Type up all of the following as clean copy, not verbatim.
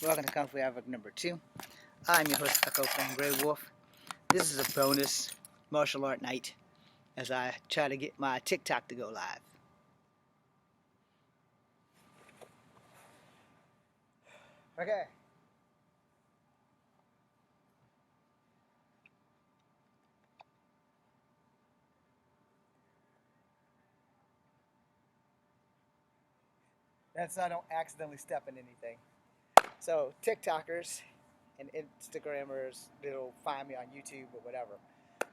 Welcome to Kung Fu Havoc number 2. I'm your host, Echo Fang Grey Wolf. This is a bonus martial art night as I try to get my TikTok to go live. Okay. That's so I don't accidentally step in anything. So TikTokers and Instagrammers that'll find me on YouTube or whatever.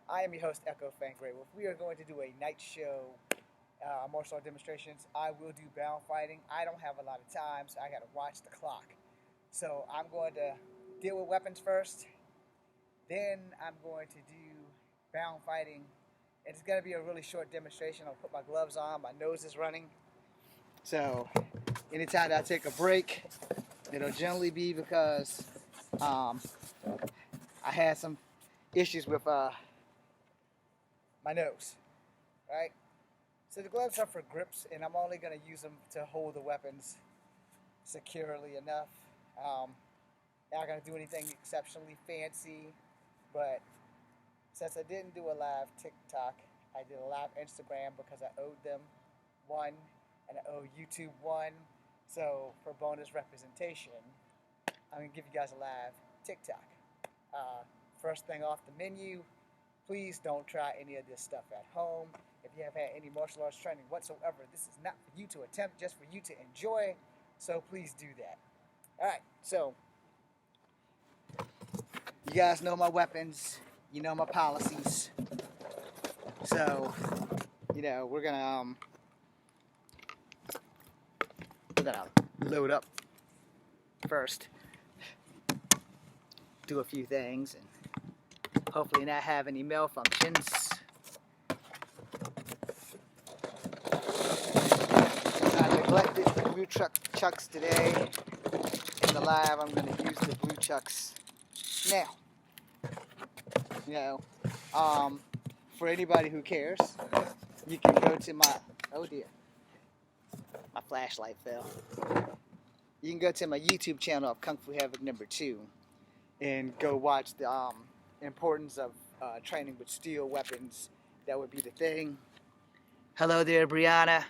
I am your host, Echo Fang Grey Wolf. We are going to do a night show martial art demonstrations. I will do bound fighting. I don't have a lot of time, so I got to watch the clock. So I'm going to deal with weapons first. Then I'm going to do bound fighting. It's going to be a really short demonstration. I'll put my gloves on. My nose is running. So anytime I take a break, it'll generally be because I had some issues with my nose, right? So the gloves are for grips, and I'm only going to use them to hold the weapons securely enough. Not going to do anything exceptionally fancy, but since I didn't do a live TikTok, I did a live Instagram because I owed them one, and I owe YouTube one. So for bonus representation, I'm going to give you guys a live TikTok. First thing off the menu, please don't try any of this stuff at home. If you have had any martial arts training whatsoever, this is not for you to attempt, just for you to enjoy. So please do that. All right, so you guys know my weapons. You know my policies. So, we're gonna load up first, do a few things, and hopefully not have any malfunctions. I neglected the blue chucks today. In the live, I'm going to use the blue chucks now. For anybody who cares, you can go to my, oh dear, my flashlight fell. You can go to my YouTube channel of Kung Fu Havoc number 2 and go watch the importance of training with steel weapons. That would be the thing. Hello there, Brianna.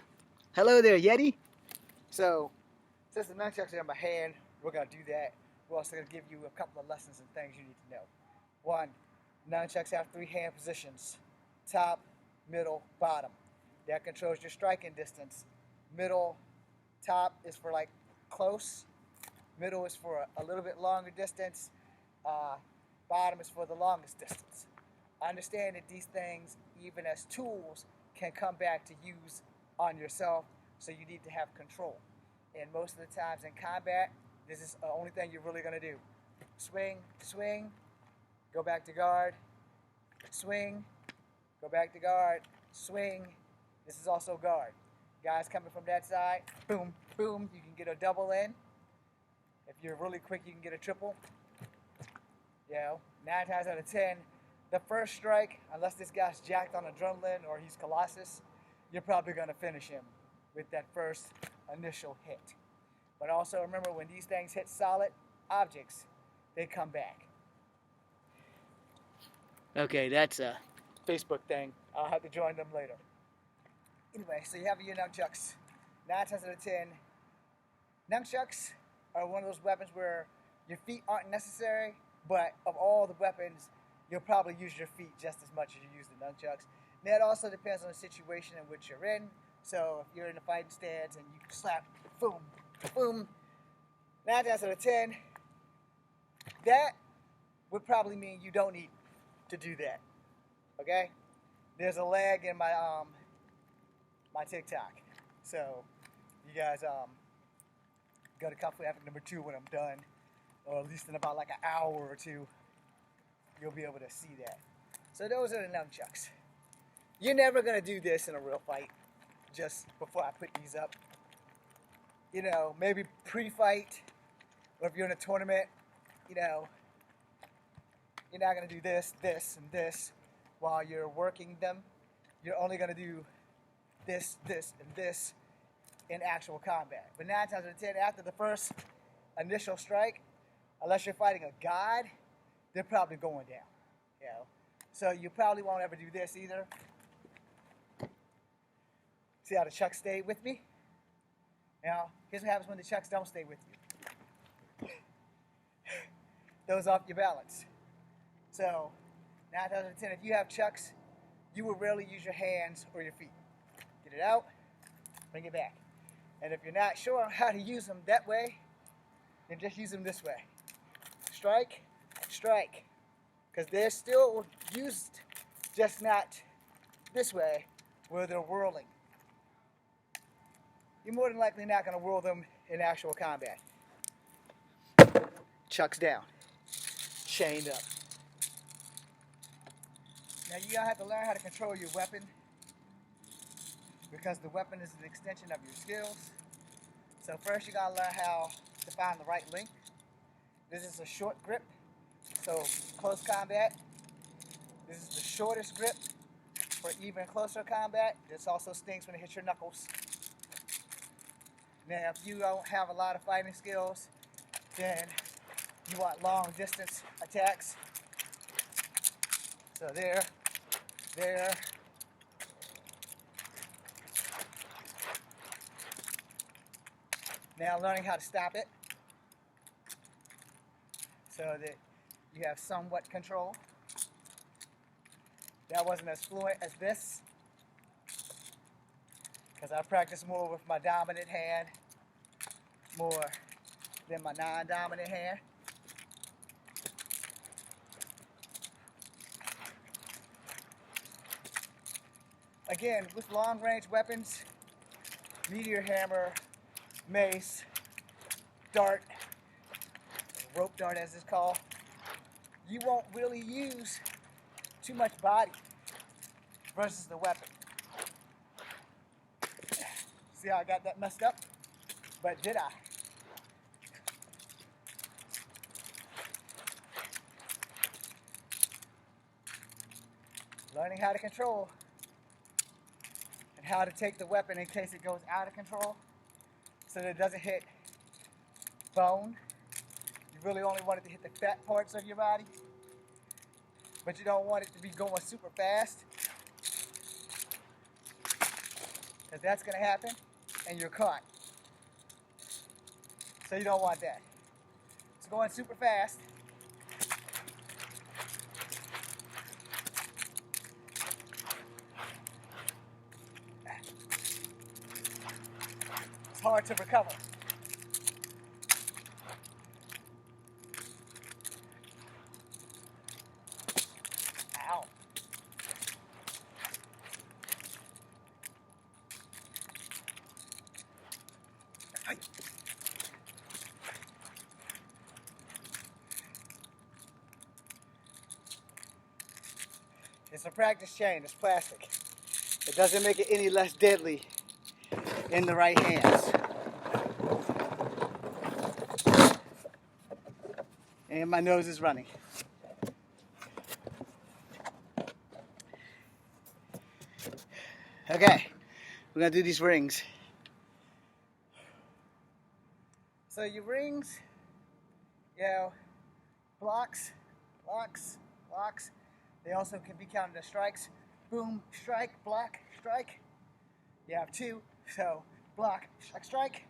Hello there, Yeti. So, since the nunchucks are in my hand, we're going to do that. We're also going to give you a couple of lessons and things you need to know. 1, nunchucks have 3 hand positions. Top, middle, bottom. That controls your striking distance. Middle, top is for like close. Middle is for a little bit longer distance. Bottom is for the longest distance. Understand that these things, even as tools, can come back to use on yourself, so you need to have control. And most of the times in combat, this is the only thing you're really going to do. Swing, swing, go back to guard, swing, go back to guard, swing. This is also guard. Guys coming from that side, boom, boom, you can get a double in. If you're really quick, you can get a triple. 9 times out of 10, the first strike, unless this guy's jacked on adrenaline or he's Colossus, you're probably going to finish him with that first initial hit. But also remember, when these things hit solid objects, they come back. Okay, that's a Facebook thing. I'll have to join them later. Anyway, so you have your nunchucks. 9 times out of 10, nunchucks are one of those weapons where your feet aren't necessary, but of all the weapons, you'll probably use your feet just as much as you use the nunchucks. And that also depends on the situation in which you're in. So if you're in a fighting stance and you slap, boom, boom, 9 times out of 10, that would probably mean you don't need to do that. Okay? There's a lag in my my TikTok. So you guys go to Kung Fu Havoc number 2 when I'm done, or at least in about like an hour or 2, you'll be able to see that. So those are the nunchucks. You're never gonna do this in a real fight. Just before I put these up, maybe pre-fight, or if you're in a tournament, you're not gonna do this, this, and this while you're working them. You're only gonna do this, this, and this in actual combat. But 9 times out of 10, after the first initial strike, unless you're fighting a god, they're probably going down. You know, so you probably won't ever do this either. See how the chucks stay with me? Now, here's what happens when the chucks don't stay with you. Those off your balance. So, 9 times out of 10, if you have chucks, you will rarely use your hands or your feet. Get it out, bring it back. And if you're not sure how to use them that way, then just use them this way. Strike, strike. Because they're still used, just not this way, where they're whirling. You're more than likely not going to whirl them in actual combat. Chucks down. Chained up. Now you're going to have to learn how to control your weapon, because the weapon is an extension of your skills. So first you got to learn how to find the right length. This is a short grip, so close combat. This is the shortest grip for even closer combat. This also stings when it hits your knuckles. Now if you don't have a lot of fighting skills, then you want long distance attacks. So there. Now learning how to stop it, so that you have somewhat control. That wasn't as fluent as this, because I practice more with my dominant hand more than my non-dominant hand. Again, with long-range weapons, meteor hammer, mace, dart, rope dart as it's called, you won't really use too much body versus the weapon. See how I got that messed up? But did I? Learning how to control and how to take the weapon in case it goes out of control, so that it doesn't hit bone. You really only want it to hit the fat parts of your body, but you don't want it to be going super fast, because that's going to happen and you're caught. So you don't want that. It's going super fast. It's hard to recover. Ow. Hey. It's a practice chain, it's plastic. It doesn't make it any less deadly in the right hands. And my nose is running. Okay, we're gonna do these rings. So your rings, blocks. They also can be counted as strikes. Boom, strike, block, strike. You have two, so block, strike,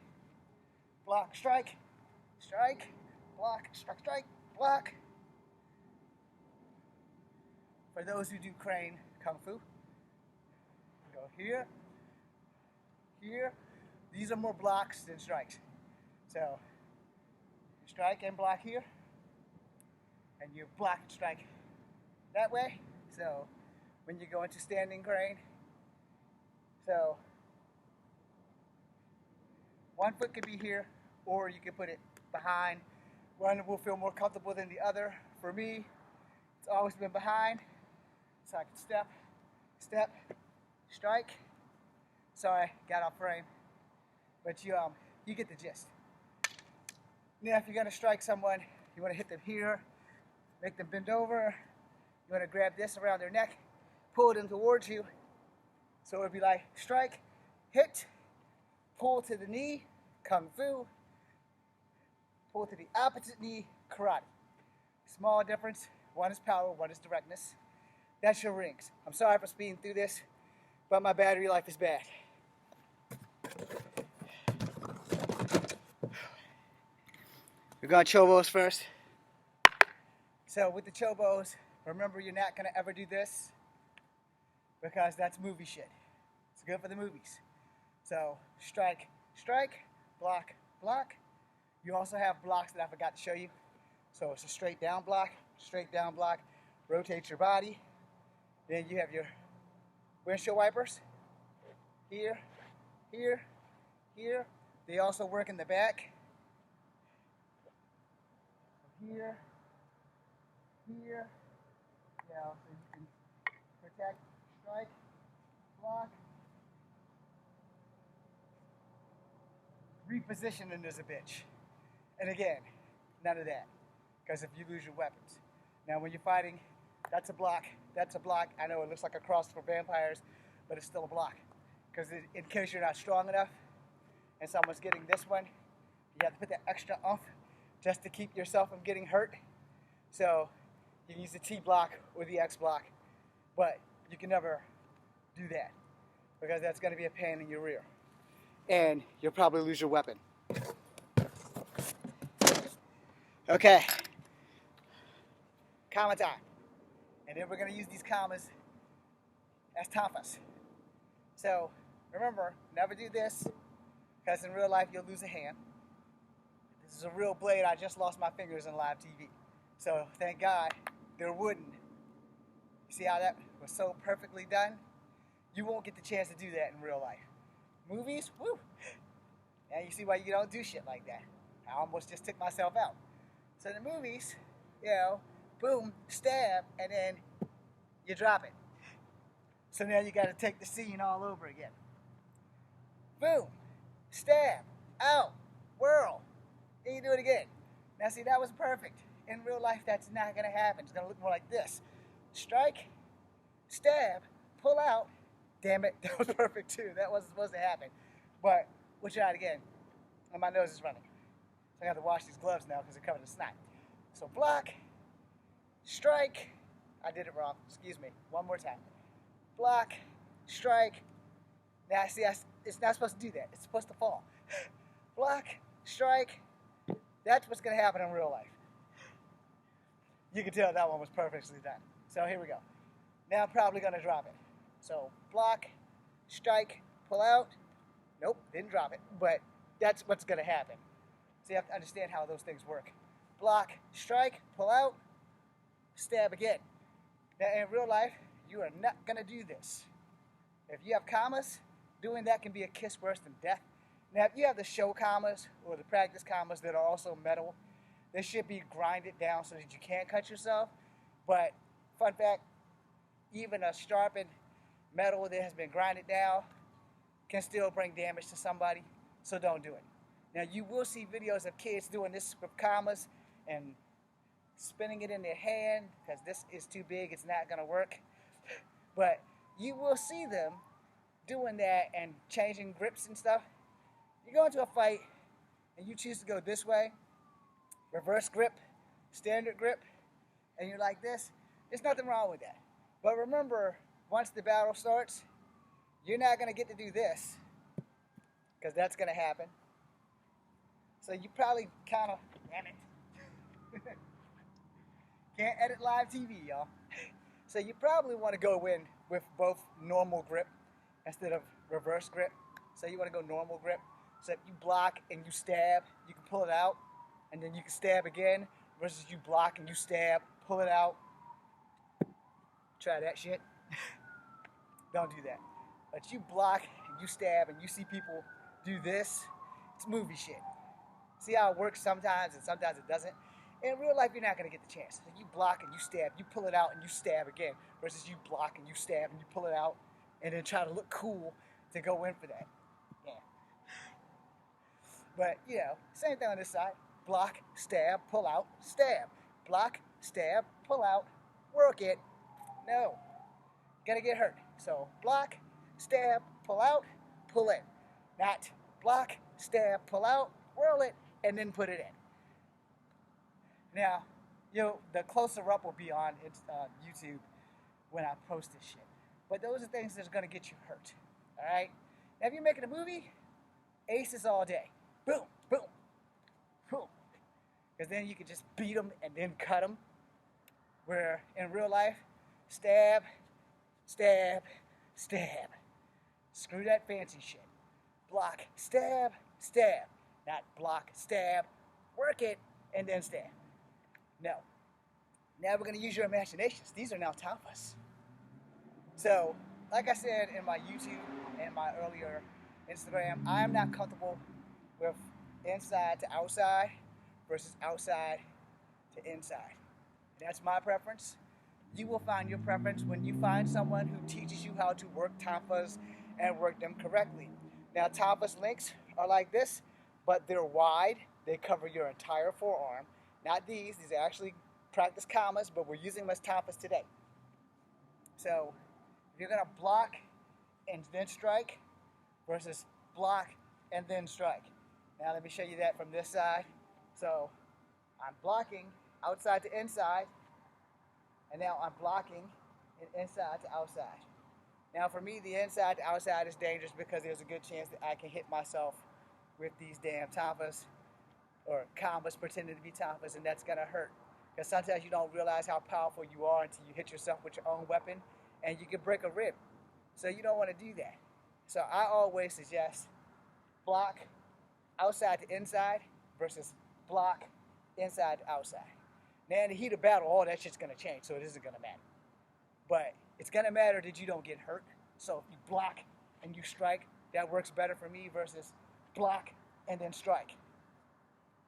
block, strike, block, strike, block. For those who do crane kung fu, go here. These are more blocks than strikes. So you strike and block here, and you block and strike that way. So when you go into standing crane, so one foot could be here, or you can put it behind. One will feel more comfortable than the other. For me, it's always been behind, so I can step, strike. Sorry, got off frame, but you get the gist. Now, if you're gonna strike someone, you want to hit them here, make them bend over. You want to grab this around their neck, pull them towards you. So it'd be like strike, hit, pull to the knee, kung fu, pull to the opposite knee, karate. Small difference, one is power, one is directness. That's your rings. I'm sorry for speeding through this, but my battery life is bad. We're going chobos first. So with the chobos, remember you're not going to ever do this because that's movie shit. It's good for the movies. So strike, strike, block, block. You also have blocks that I forgot to show you. So it's a straight down block, rotate your body. Then you have your windshield wipers here, here, here. They also work in the back. Here, here. Yeah, so you can protect, strike, block. Repositioning is a bitch. And again, none of that. Because if you lose your weapons. Now when you're fighting, that's a block. That's a block. I know it looks like a cross for vampires, but it's still a block. Because in case you're not strong enough and someone's getting this one, you have to put that extra oomph just to keep yourself from getting hurt. So you can use the T block or the X block, but you can never do that because that's going to be a pain in your rear. And you'll probably lose your weapon. Okay. Comma time. And then we're going to use these commas as tapas. So remember, never do this because in real life you'll lose a hand. This is a real blade. I just lost my fingers in live TV. So thank God they're wooden. You see how that was so perfectly done? You won't get the chance to do that in real life. Movies, woo! Now you see why you don't do shit like that. I almost just took myself out. So in the movies, you know, boom, stab, and then you drop it. So now you got to take the scene all over again. Boom, stab, out, whirl. Then you do it again. Now see, that was perfect. In real life, that's not going to happen. It's going to look more like this. Strike, stab, pull out. Damn it, that was perfect too. That wasn't supposed to happen. But we'll try it again. And my nose is running. So I have to wash these gloves now because they're covered in snot. So block, strike. I did it wrong. Excuse me. One more time. Block, strike. Now see, it's not supposed to do that. It's supposed to fall. Block, strike. That's what's going to happen in real life. You can tell that one was perfectly done. So here we go. Now I'm probably going to drop it. So block, strike, pull out. Nope, didn't drop it. But that's what's going to happen. So you have to understand how those things work. Block, strike, pull out, stab again. Now in real life, you are not going to do this. If you have commas, doing that can be a kiss worse than death. Now if you have the show commas or the practice commas that are also metal, they should be grinded down so that you can't cut yourself. But fun fact, even a sharpened metal that has been grinded down can still bring damage to somebody, so don't do it. Now you will see videos of kids doing this with commas and spinning it in their hand because this is too big, it's not going to work. But you will see them doing that and changing grips and stuff. You go into a fight and you choose to go this way, reverse grip, standard grip, and you're like this, there's nothing wrong with that. But remember, once the battle starts, you're not going to get to do this because that's going to happen. So you probably kind of, damn it. Can't edit live TV, y'all. So you probably want to go in with both normal grip instead of reverse grip. So you want to go normal grip. So if you block and you stab, you can pull it out, and then you can stab again, versus you block and you stab, pull it out. Try that shit. Don't do that. But you block and you stab and you see people do this, it's movie shit. See how it works sometimes and sometimes it doesn't? In real life, you're not going to get the chance. So you block and you stab, you pull it out and you stab again, versus you block and you stab and you pull it out and then try to look cool to go in for that. Yeah. But, you know, same thing on this side. Block, stab, pull out, stab. Block, stab, pull out, work it. No. Gonna get hurt. So block, stab, pull out, pull in. Not block, stab, pull out, whirl it, and then put it in. Now, the closer up will be on YouTube when I post this shit. But those are things that's gonna get you hurt. All right. Now, if you're making a movie, aces all day. Boom, boom, boom. Because then you can just beat them and then cut them. Where in real life, stab, stab, stab. Screw that fancy shit. Block, stab, stab. Not block, stab, work it, and then stab. No. Now we're going to use your imaginations. These are now tapas. So, like I said in my YouTube and my earlier Instagram, I am not comfortable with inside to outside versus outside to inside. That's my preference. You will find your preference when you find someone who teaches you how to work tapas and work them correctly. Now, tapas links are like this, but they're wide. They cover your entire forearm. Not these. These are actually practice kamas, but we're using them as tapas today. So, if you're going to block and then strike versus block and then strike. Now, let me show you that from this side. So, I'm blocking outside to inside, and now I'm blocking inside to outside. Now for me, the inside to outside is dangerous because there's a good chance that I can hit myself with these damn tapas or kamas pretending to be tapas, and that's gonna hurt. Because sometimes you don't realize how powerful you are until you hit yourself with your own weapon, and you can break a rib. So you don't want to do that. So I always suggest block outside to inside versus block inside to outside. Now in the heat of battle, all that shit's gonna change, so it isn't gonna matter. But it's gonna matter that you don't get hurt. So if you block and you strike, that works better for me versus block and then strike.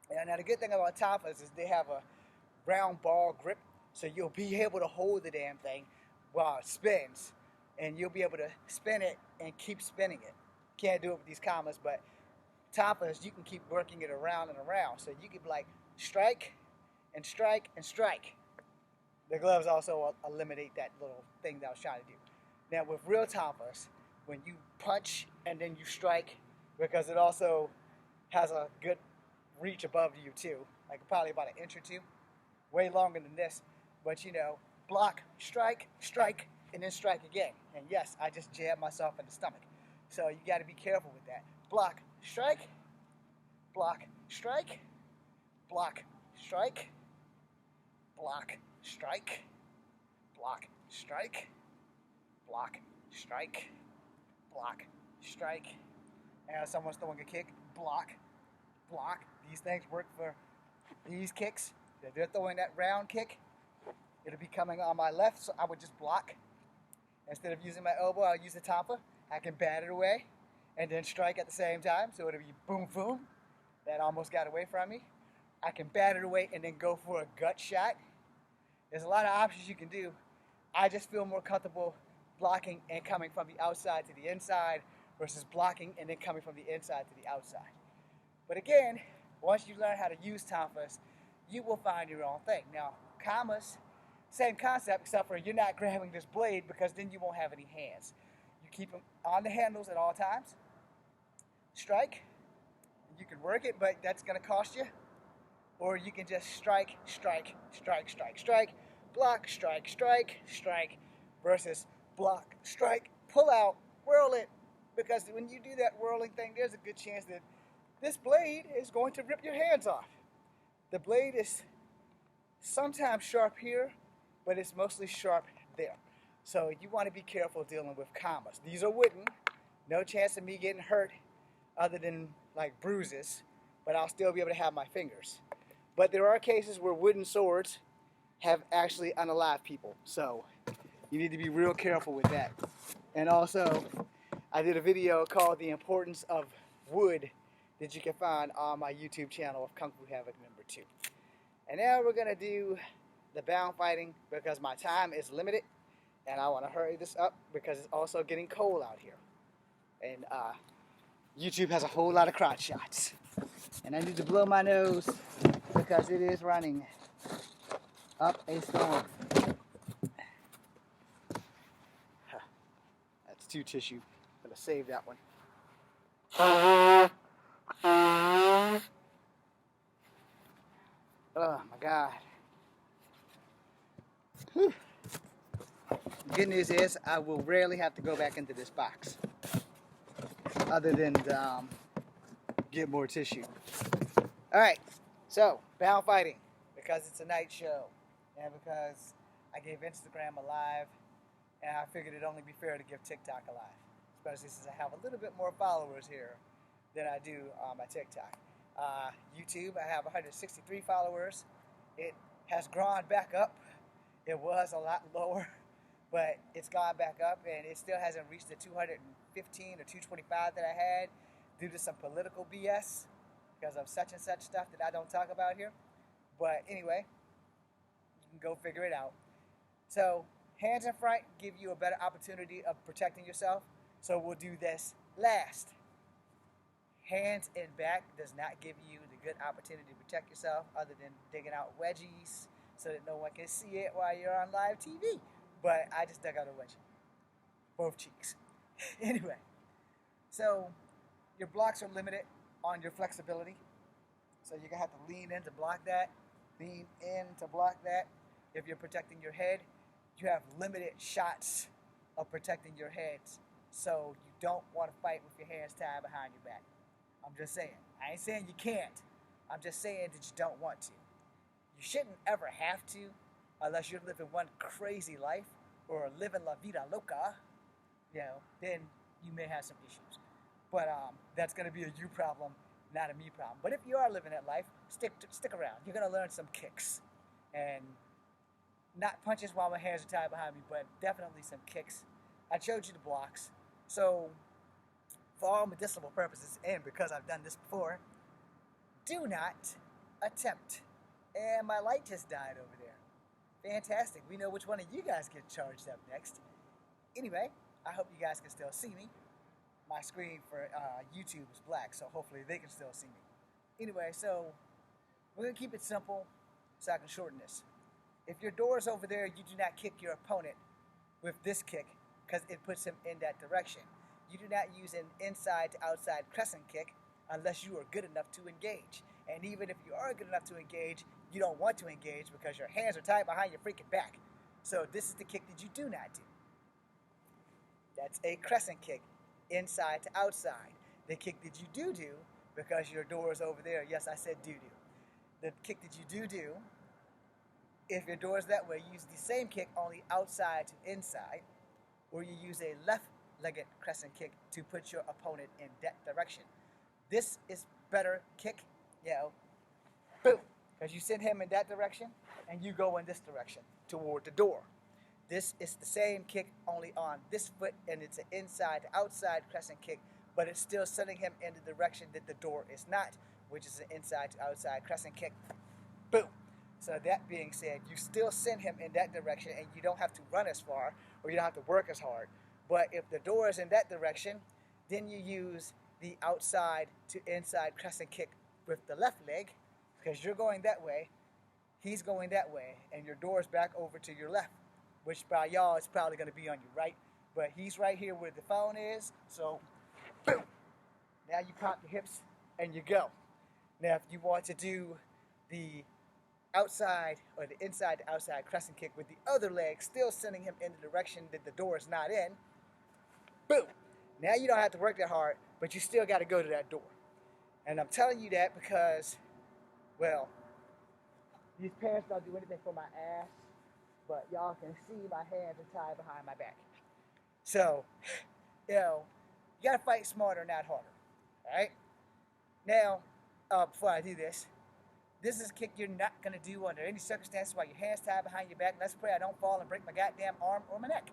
And now the good thing about tapas is they have a round ball grip, so you'll be able to hold the damn thing while it spins, and you'll be able to spin it and keep spinning it. Can't do it with these kamas, but tapas, you can keep working it around and around. So you can be like strike and strike and strike. The gloves also eliminate that little thing that I was trying to do. Now with real tapas, when you punch and then you strike, because it also has a good reach above you too, like probably about an inch or two, way longer than this, but block, strike, strike, and then strike again. And yes, I just jabbed myself in the stomach. So you got to be careful with that. Block, strike, block, strike, block, strike, block, strike, block, strike, block, strike, block, strike. And someone's throwing a kick, block, block. These things work for these kicks. If they're throwing that round kick, it'll be coming on my left, so I would just block. Instead of using my elbow, I'll use the tapa. I can bat it away and then strike at the same time, so it'll be boom, boom. That almost got away from me. I can bat it away and then go for a gut shot. There's a lot of options you can do. I just feel more comfortable blocking and coming from the outside to the inside versus blocking and then coming from the inside to the outside. But again, once you learn how to use tapas, you will find your own thing. Now, kamas, same concept, except for you're not grabbing this blade because then you won't have any hands. You keep them on the handles at all times. Strike. You can work it, but that's going to cost you. Or you can just strike, strike, strike, strike, strike, block, strike, strike, strike, versus block, strike, pull out, whirl it. Because when you do that whirling thing, there's a good chance that this blade is going to rip your hands off. The blade is sometimes sharp here, but it's mostly sharp there. So you want to be careful dealing with kamas. These are wooden. No chance of me getting hurt other than like bruises, but I'll still be able to have my fingers. But there are cases where wooden swords have actually unalived people. So you need to be real careful with that. And also, I did a video called The Importance of Wood that you can find on my YouTube channel of Kung Fu Havoc #2. And now we're going to do the bound fighting because my time is limited and I want to hurry this up because it's also getting cold out here. And YouTube has a whole lot of crotch shots. And I need to blow my nose because it is running up a storm. That's 2 tissue. I'm going to save that one. Oh my God. Whew. Good news is I will rarely have to go back into this box other than get more tissue. All right, so Bound Fighting, because it's a night show and because I gave Instagram a live, and I figured it'd only be fair to give TikTok a live, especially since I have a little bit more followers here than I do on my TikTok. YouTube, I have 163 followers. It has gone back up. It was a lot lower, but it's gone back up, and it still hasn't reached the 215 or 225 that I had due to some political BS because of such and such stuff that I don't talk about here. But anyway, you can go figure it out. So hands in front give you a better opportunity of protecting yourself. So we'll do this last. Hands in back does not give you the good opportunity to protect yourself other than digging out wedgies so that no one can see it while you're on live TV. But I just dug out a wedgie. Both cheeks. Anyway, so your blocks are limited on your flexibility. So you're going to have to lean in to block that, lean in to block that. If you're protecting your head, you have limited shots of protecting your heads. So you don't want to fight with your hands tied behind your back. I'm just saying. I ain't saying you can't. I'm just saying that you don't want to. You shouldn't ever have to unless you're living one crazy life or living la vida loca, then you may have some issues. But that's going to be a you problem, not a me problem. But if you are living that life, stick around. You're going to learn some kicks. And not punches while my hands are tied behind me, but definitely some kicks. I showed you the blocks. So for all medicinal purposes, and because I've done this before, do not attempt. And my light just died over there. Fantastic. We know which one of you guys get charged up next. Anyway, I hope you guys can still see me. My screen for YouTube is black, so hopefully they can still see me. Anyway, so we're going to keep it simple so I can shorten this. If your door is over there, you do not kick your opponent with this kick because it puts him in that direction. You do not use an inside to outside crescent kick unless you are good enough to engage. And even if you are good enough to engage, you don't want to engage because your hands are tied behind your freaking back. So this is the kick that you do not do. That's a crescent kick, inside to outside. The kick that you do, because your door is over there, yes, I said do. The kick that you do, if your door is that way, you use the same kick only outside to inside, or you use a left-legged crescent kick to put your opponent in that direction. This is better kick, boom, because you send him in that direction, and you go in this direction, toward the door. This is the same kick, only on this foot, and it's an inside to outside crescent kick, but it's still sending him in the direction that the door is not, which is an inside to outside crescent kick. Boom. So that being said, you still send him in that direction, and you don't have to run as far, or you don't have to work as hard. But if the door is in that direction, then you use the outside to inside crescent kick with the left leg, because you're going that way, he's going that way, and your door is back over to your left, which by y'all is probably going to be on your right, but he's right here where the phone is, so boom. Now you pop your hips and you go. Now if you want to do the outside or the inside to outside crescent kick with the other leg still sending him in the direction that the door is not in, boom. Now you don't have to work that hard, but you still got to go to that door. And I'm telling you that because, well, these pants don't do anything for my ass, but y'all can see my hands are tied behind my back. So, you got to fight smarter, not harder. All right? Now, before I do this is a kick you're not going to do under any circumstances while your hands tied behind your back. Let's pray I don't fall and break my goddamn arm or my neck.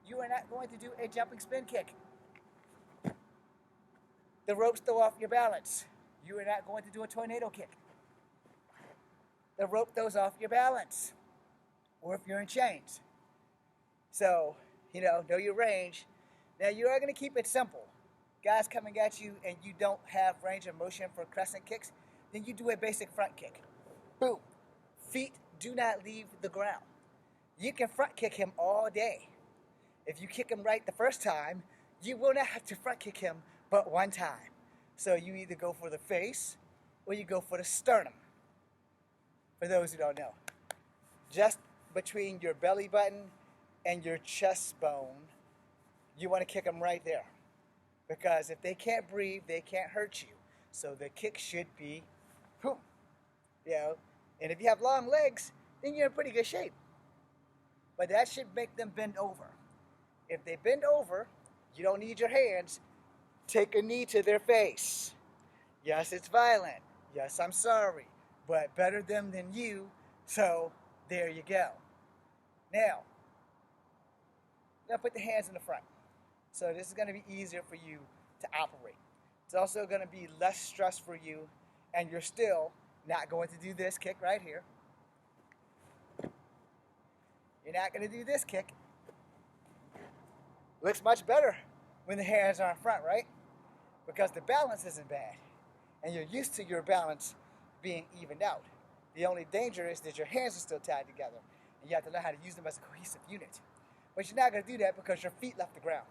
You are not going to do a jumping spin kick. The ropes throw off your balance. You are not going to do a tornado kick. The rope throws off your balance. Or if you're in chains. So, know your range. Now, you are going to keep it simple. Guys coming at you and you don't have range of motion for crescent kicks, then you do a basic front kick. Boom. Feet do not leave the ground. You can front kick him all day. If you kick him right the first time, you will not have to front kick him but one time. So you either go for the face or you go for the sternum. for those who don't know. Just between your belly button and your chest bone, you want to kick them right there. Because if they can't breathe, they can't hurt you. So the kick should be, boom, And if you have long legs, then you're in pretty good shape. But that should make them bend over. If they bend over, you don't need your hands. Take a knee to their face. Yes, it's violent. Yes, I'm sorry. But better them than you, so there you go. Now put the hands in the front. So this is going to be easier for you to operate. It's also going to be less stress for you, and you're still not going to do this kick right here. You're not going to do this kick. Looks much better when the hands are in front, right? Because the balance isn't bad, and you're used to your balance being evened out. The only danger is that your hands are still tied together, and you have to learn how to use them as a cohesive unit. But you're not going to do that because your feet left the ground.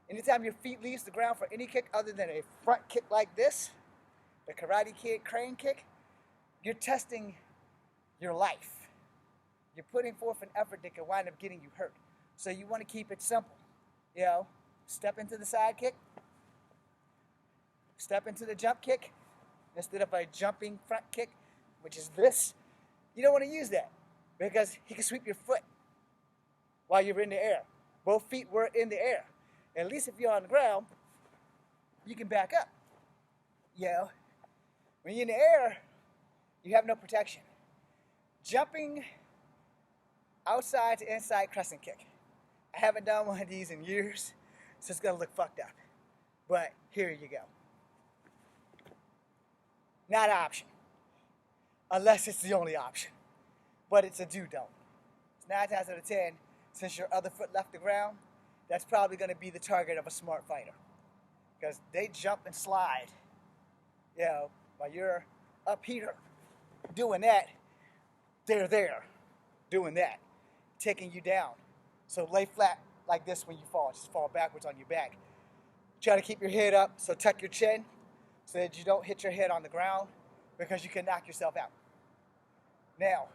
Anytime your feet leaves the ground for any kick other than a front kick like this, the Karate Kid crane kick, you're testing your life. You're putting forth an effort that can wind up getting you hurt. So you want to keep it simple. Step into the side kick, step into the jump kick, instead of a jumping front kick, which is this. You don't want to use that because he can sweep your foot while you're in the air. Both feet were in the air. At least if you're on the ground, you can back up. When you're in the air, you have no protection. Jumping outside to inside crescent kick. I haven't done one of these in years, so it's going to look fucked up. But here you go. Not an option. Unless it's the only option. But it's a do-don't. 9 times out of 10, since your other foot left the ground, that's probably going to be the target of a smart fighter. Because they jump and slide. While you're up here doing that, they're there doing that, taking you down. So lay flat like this when you fall. Just fall backwards on your back. Try to keep your head up, so tuck your chin so that you don't hit your head on the ground because you can knock yourself out. Now,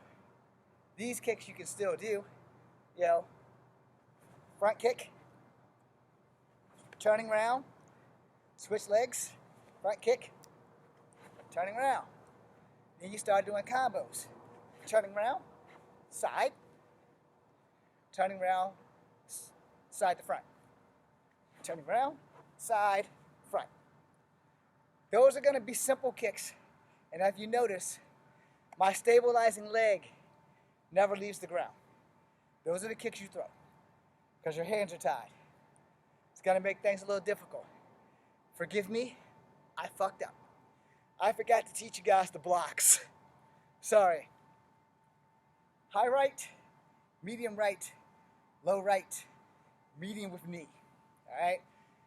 these kicks you can still do. Front kick, turning around, switch legs, front kick, turning around. Then you start doing combos. Turning around, side, turning around, side to front. Turning around, side, front. Those are going to be simple kicks. And if you notice, my stabilizing leg never leaves the ground. Those are the kicks you throw because your hands are tied. It's going to make things a little difficult. Forgive me, I fucked up. I forgot to teach you guys the blocks. Sorry. High right, medium right, low right, medium with knee. All right?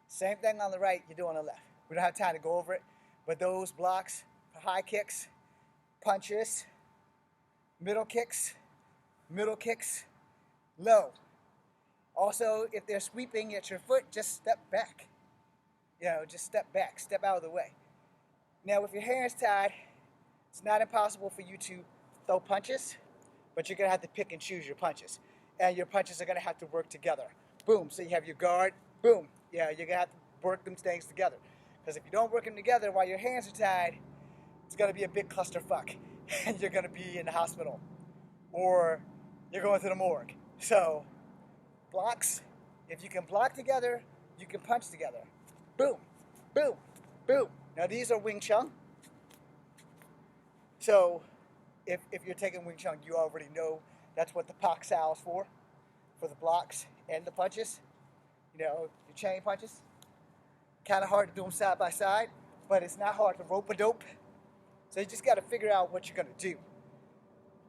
Same thing on the right, you do on the left. We don't have time to go over it, but those blocks for high kicks, punches, middle kicks, low. Also, if they're sweeping at your foot, just step back. Just step back, step out of the way. Now, with your hands tied, it's not impossible for you to throw punches, but you're going to have to pick and choose your punches. And your punches are going to have to work together. Boom. So you have your guard. Boom. You're going to have to work them things together. Because if you don't work them together while your hands are tied, it's going to be a big clusterfuck. And you're going to be in the hospital. Or you're going to the morgue. So, blocks. If you can block together, you can punch together. Boom. Boom. Boom. Now these are Wing Chun. So, if you're taking Wing Chun, you already know that's what the Pak Sao is for the blocks and the punches. Your chain punches. Kind of hard to do them side by side, but it's not hard to rope-a-dope. So you just got to figure out what you're going to do,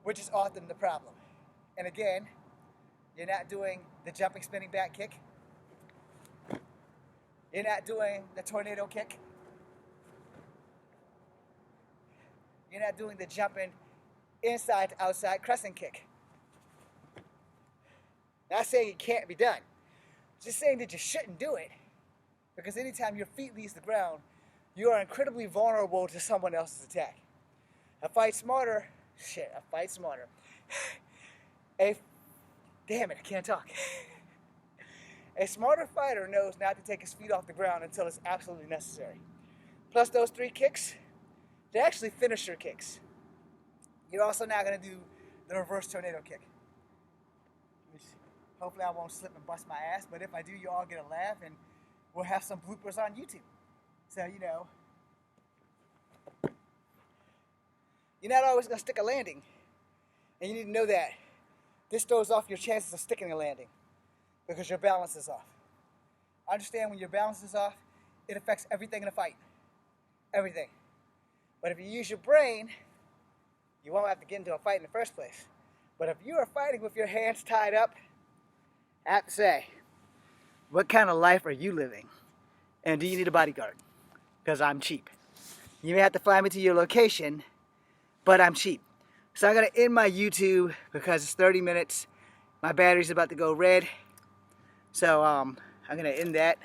which is often the problem. And again, you're not doing the jumping, spinning back kick. You're not doing the tornado kick. You're not doing the jumping inside to outside crescent kick. Not saying it can't be done. Just saying that you shouldn't do it. Because anytime your feet leaves the ground, you are incredibly vulnerable to someone else's attack. Now, Fight Smarter shit, a fight smarter. Damn it, I can't talk. A smarter fighter knows not to take his feet off the ground until it's absolutely necessary. Plus those 3 kicks, they're actually finisher kicks. You're also now going to do the reverse tornado kick. Which hopefully I won't slip and bust my ass, but if I do, you all get a laugh and we'll have some bloopers on YouTube. So, you know, you're not always going to stick a landing. And you need to know that. This throws off your chances of sticking a landing because your balance is off. Understand when your balance is off, it affects everything in a fight. Everything. But if you use your brain, you won't have to get into a fight in the first place. But if you are fighting with your hands tied up, I have to say, what kind of life are you living? And do you need a bodyguard? Because I'm cheap. You may have to fly me to your location, but I'm cheap. So I'm going to end my YouTube because it's 30 minutes. My battery's about to go red. So I'm going to end that.